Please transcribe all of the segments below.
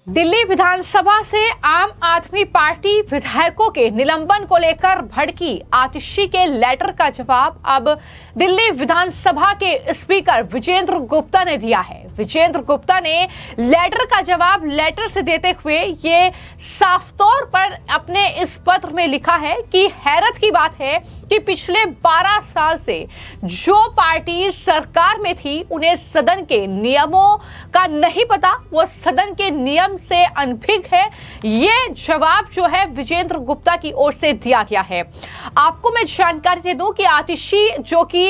दिल्ली विधानसभा से आम आदमी पार्टी विधायकों के निलंबन को लेकर भड़की आतिशी के लेटर का जवाब अब दिल्ली विधानसभा के स्पीकर विजेंद्र गुप्ता ने दिया है। विजेंद्र गुप्ता ने लेटर का जवाब लेटर से देते हुए ये साफ तौर पर अपने इस पत्र में लिखा है कि हैरत की बात है कि पिछले 12 साल से जो पार्टी सरकार में थी उन्हें सदन के नियमों का नहीं पता, वो सदन के नियम से अनभिज्ञ है। ये जवाब जो है विजेंद्र गुप्ता की ओर से दिया गया है। आपको मैं जानकारी दे दूं कि आतिशी जो कि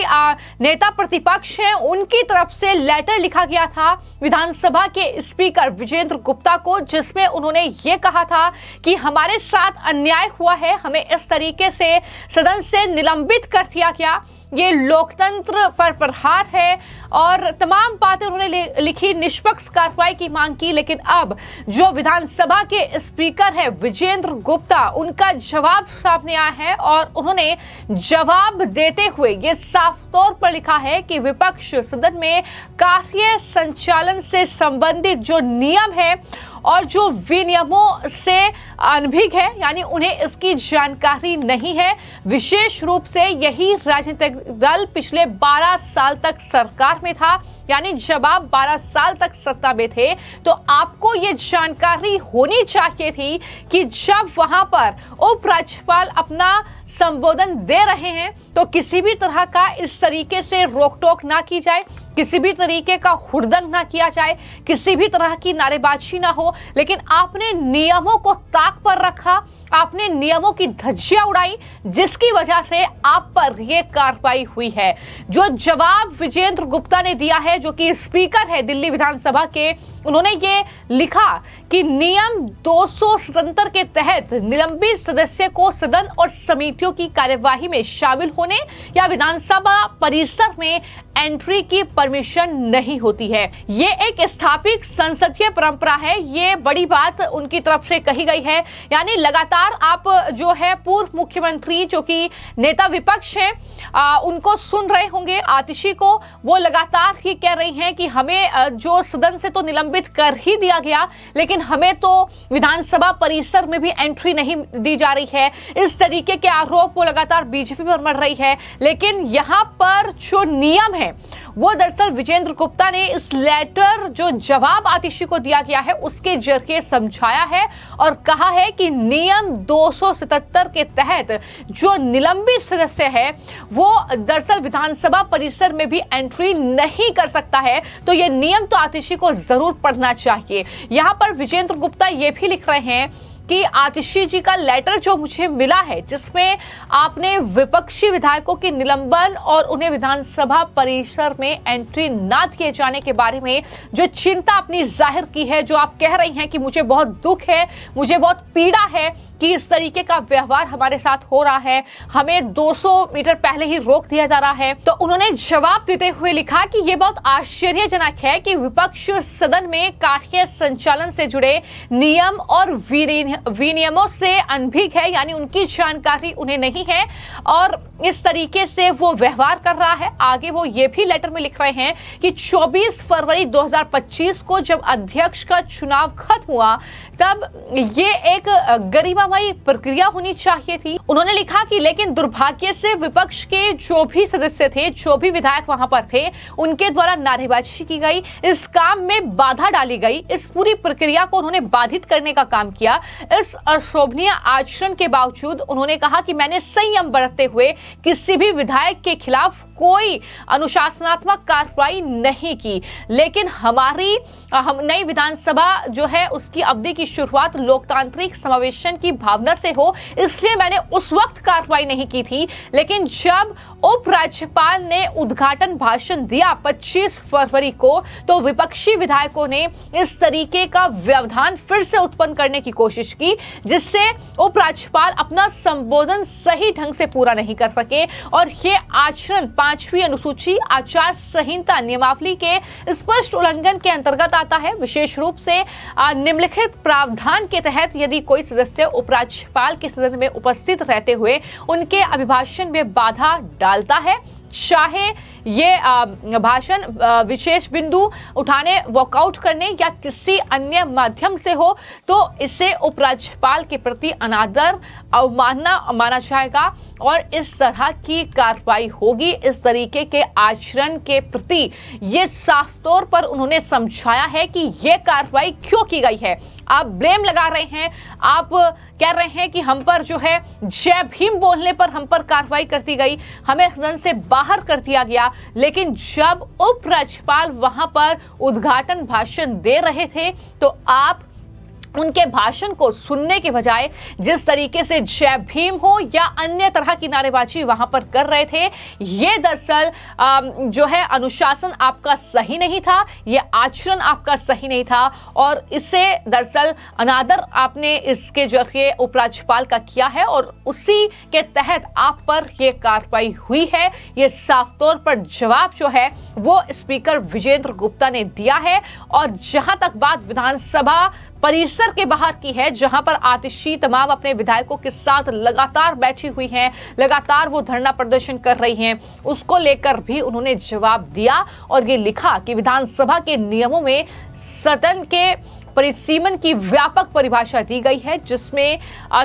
नेता प्रतिपक्ष हैं, उनकी तरफ से लेटर लिखा गया था विधानसभा के स्पीकर विजेंद्र गुप्ता को, जिसमें उन्होंने ये कहा था कि हमारे साथ अन्याय हुआ है, हमें इस तरीके से सदन से निलंबित कर दिया गया, ये लोकतंत्र पर प्रहार है और तमाम बातें उन्होंने लिखी, निष्पक्ष कार्रवाई की मांग की। लेकिन अब जो विधानसभा के स्पीकर है विजेंद्र गुप्ता, उनका जवाब सामने आया है और उन्होंने जवाब देते हुए ये साफ तौर पर लिखा है कि विपक्ष सदन में कार्य संचालन से संबंधित जो नियम है और जो विनियमों से अनभिज्ञ है, यानी उन्हें इसकी जानकारी नहीं है। विशेष रूप से यही राजनीतिक दल पिछले 12 साल तक सरकार में था, यानी जब आप 12 साल तक सत्ता में थे तो आपको ये जानकारी होनी चाहिए थी कि जब वहां पर उपराज्यपाल अपना संबोधन दे रहे हैं तो किसी भी तरह का इस तरीके से रोक टोक ना की जाए, किसी भी तरीके का हुड़दंग ना किया जाए, किसी भी तरह की नारेबाजी ना हो। लेकिन आपने नियमों को ताक पर रखा, आपने नियमों की धज्जियां उड़ाई, जिसकी वजह से आप पर यह कार्रवाई हुई है। जो जवाब विजेंद्र गुप्ता ने दिया है, जो कि स्पीकर है दिल्ली विधानसभा के, उन्होंने ये लिखा कि नियम 277 के तहत निलंबित सदस्य को सदन और समितियों की कार्यवाही में शामिल होने या विधानसभा परिसर में एंट्री की परमिशन नहीं होती है। ये एक स्थापित संसदीय परंपरा है, ये बड़ी बात उनकी तरफ से कही गई है। यानी लगातार आप जो है पूर्व मुख्यमंत्री जो कि नेता विपक्ष हैं, उनको सुन रहे होंगे, आतिशी को, वो लगातार ही कह रही हैं कि हमें जो सदन से तो निलंबित कर ही दिया गया, लेकिन हमें तो विधानसभा परिसर में भी एंट्री नहीं दी जा रही है। इस तरीके के आरोप वो लगातार बीजेपी पर मढ़ रही है। लेकिन यहां पर जो नियम है वो दरअसल विजेंद्र गुप्ता ने इस लेटर जो जवाब आतिशी को दिया गया है उसके जरिए समझाया है और कहा है कि नियम 277 के तहत जो निलंबित सदस्य है वो दरअसल विधानसभा परिसर में भी एंट्री नहीं कर सकता है। तो ये नियम तो आतिशी को जरूर पढ़ना चाहिए। यहां पर विजेंद्र गुप्ता ये भी लिख रहे हैं कि आतिशी जी का लेटर जो मुझे मिला है, जिसमें आपने विपक्षी विधायकों के निलंबन और उन्हें विधानसभा परिसर में एंट्री ना दिए जाने के बारे में जो चिंता अपनी जाहिर की है, जो आप कह रही हैं कि मुझे बहुत दुख है, मुझे बहुत पीड़ा है कि इस तरीके का व्यवहार हमारे साथ हो रहा है, हमें 200 मीटर पहले ही रोक दिया जा रहा है। तो उन्होंने जवाब देते हुए लिखा कि यह बहुत आश्चर्यजनक है कि विपक्ष सदन में कार्य संचालन से जुड़े नियम और विनियमों से अनभिज्ञ है, यानी उनकी जानकारी उन्हें नहीं है और इस तरीके से वो व्यवहार कर रहा है। आगे वो ये भी लेटर में लिख रहे हैं कि 24 फरवरी 2025 को जब अध्यक्ष का चुनाव खत्म हुआ तब ये एक गरिमामयी प्रक्रिया होनी चाहिए थी। उन्होंने लिखा कि लेकिन दुर्भाग्य से विपक्ष के जो भी सदस्य थे, जो भी विधायक वहां पर थे, उनके द्वारा नारेबाजी की गई, इस काम में बाधा डाली गई, इस पूरी प्रक्रिया को उन्होंने बाधित करने का काम किया। इस अशोभनीय आचरण के बावजूद उन्होंने कहा कि मैंने संयम बरतते हुए किसी भी विधायक के खिलाफ कोई अनुशासनात्मक कार्रवाई नहीं की। लेकिन हम नई विधानसभा जो है उसकी अवधि की शुरुआत लोकतांत्रिक समावेशन की भावना से हो, इसलिए मैंने उस वक्त कार्रवाई नहीं की थी। लेकिन जब उपराज्यपाल ने उद्घाटन भाषण दिया 25 फरवरी को, तो विपक्षी विधायकों ने इस तरीके का व्यवधान फिर से उत्पन्न करने की कोशिश की, जिससे उपराज्यपाल अपना संबोधन सही ढंग से पूरा नहीं कर सके और ये आचरण 5वीं अनुसूची आचार संहिता नियमावली के स्पष्ट उल्लंघन के अंतर्गत आता है। विशेष रूप से निम्नलिखित प्रावधान के तहत यदि कोई सदस्य उपराज्यपाल के सदन में उपस्थित रहते हुए उनके अभिभाषण में बाधा डालता है चाहे ये भाषण विशेष बिंदु उठाने, वॉकआउट करने या किसी अन्य माध्यम से हो, तो इसे उपराज्यपाल के प्रति अनादर, अवमानना माना जाएगा और इस तरह की कार्रवाई होगी। इस तरीके के आचरण के प्रति ये साफ तौर पर उन्होंने समझाया है कि ये कार्रवाई क्यों की गई है। आप ब्लेम लगा रहे हैं, आप कह रहे हैं कि हम पर जो है जय भीम बोलने पर हम पर कार्रवाई कर दी गई, हमें सदन से बाहर कर दिया गया, लेकिन जब उपराज्यपाल वहां पर उद्घाटन भाषण दे रहे थे तो आप उनके भाषण को सुनने के बजाय जिस तरीके से जय भीम हो या अन्य तरह की नारेबाजी वहां पर कर रहे थे, ये दरअसल जो है अनुशासन आपका सही नहीं था, ये आचरण आपका सही नहीं था और इसे दरअसल अनादर आपने इसके जरिए उपराज्यपाल का किया है और उसी के तहत आप पर यह कार्रवाई हुई है। ये साफ तौर पर जवाब जो है वो स्पीकर विजेंद्र गुप्ता ने दिया है। और जहां तक बात विधानसभा परिसर के बाहर की है, जहां पर आतिशी तमाम अपने विधायकों के साथ लगातार बैठी हुई हैं, लगातार वो धरना प्रदर्शन कर रही हैं, उसको लेकर भी उन्होंने जवाब दिया और ये लिखा कि विधानसभा के नियमों में सदन के परिसीमन की व्यापक परिभाषा दी गई है, जिसमें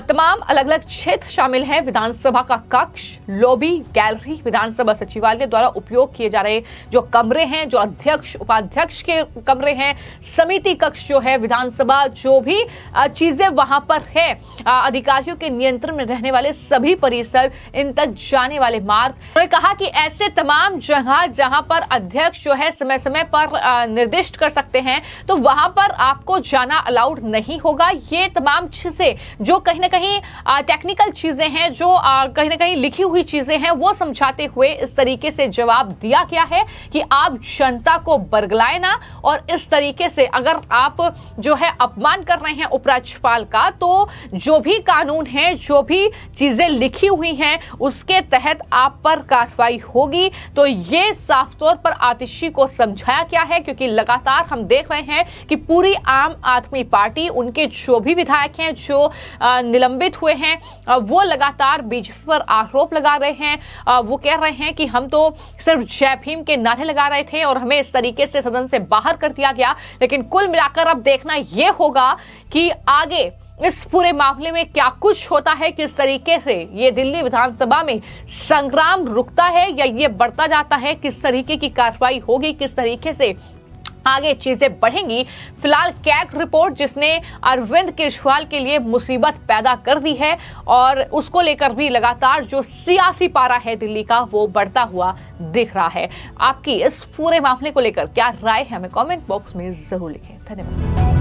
तमाम अलग अलग क्षेत्र शामिल हैं। विधानसभा का कक्ष, लॉबी, गैलरी, विधानसभा सचिवालय द्वारा उपयोग किए जा रहे जो कमरे हैं, जो अध्यक्ष उपाध्यक्ष के कमरे हैं, समिति कक्ष जो है, विधानसभा जो भी चीजें वहां पर है, अधिकारियों के नियंत्रण में रहने वाले सभी परिसर, इन तक जाने वाले मार्ग। उन्होंने कहा कि ऐसे तमाम जगह जहां पर अध्यक्ष जो है समय समय पर निर्दिष्ट कर सकते हैं, तो वहां पर आपको जाना अलाउड नहीं होगा। ये तमाम चीजें जो कहीं ना कहीं टेक्निकल चीजें हैं, जो कहीं ना कहीं लिखी हुई चीजें हैं, वो समझाते हुए इस तरीके से जवाब दिया गया है कि आप जनता को बरगलाए ना, और इस तरीके से अगर आप जो है अपमान कर रहे हैं उपराज्यपाल का, तो जो भी कानून है, जो भी चीजें लिखी हुई हैं, उसके तहत आप पर कार्रवाई होगी। तो ये साफ तौर पर आतिशी को समझाया गया है, क्योंकि लगातार हम देख रहे हैं कि पूरी आम आदमी पार्टी, उनके जो भी विधायक हैं जो निलंबित हुए हैं, वो लगातार बीजेपी पर आरोप लगा रहे हैं। वो कह रहे हैं कि हम तो सिर्फ जय भीम के नारे लगा रहे थे और हमें इस तरीके से सदन से बाहर कर दिया गया। लेकिन कुल मिलाकर अब देखना यह होगा कि आगे इस पूरे मामले में क्या कुछ होता है, किस तरीके से ये दिल्ली विधानसभा में संग्राम रुकता है या ये बढ़ता जाता है, किस तरीके की कार्रवाई होगी, किस तरीके से आगे चीजें बढ़ेंगी। फिलहाल कैग रिपोर्ट जिसने अरविंद केजरीवाल के लिए मुसीबत पैदा कर दी है और उसको लेकर भी लगातार जो सियासी पारा है दिल्ली का, वो बढ़ता हुआ दिख रहा है। आपकी इस पूरे मामले को लेकर क्या राय है, हमें कमेंट बॉक्स में जरूर लिखें। धन्यवाद।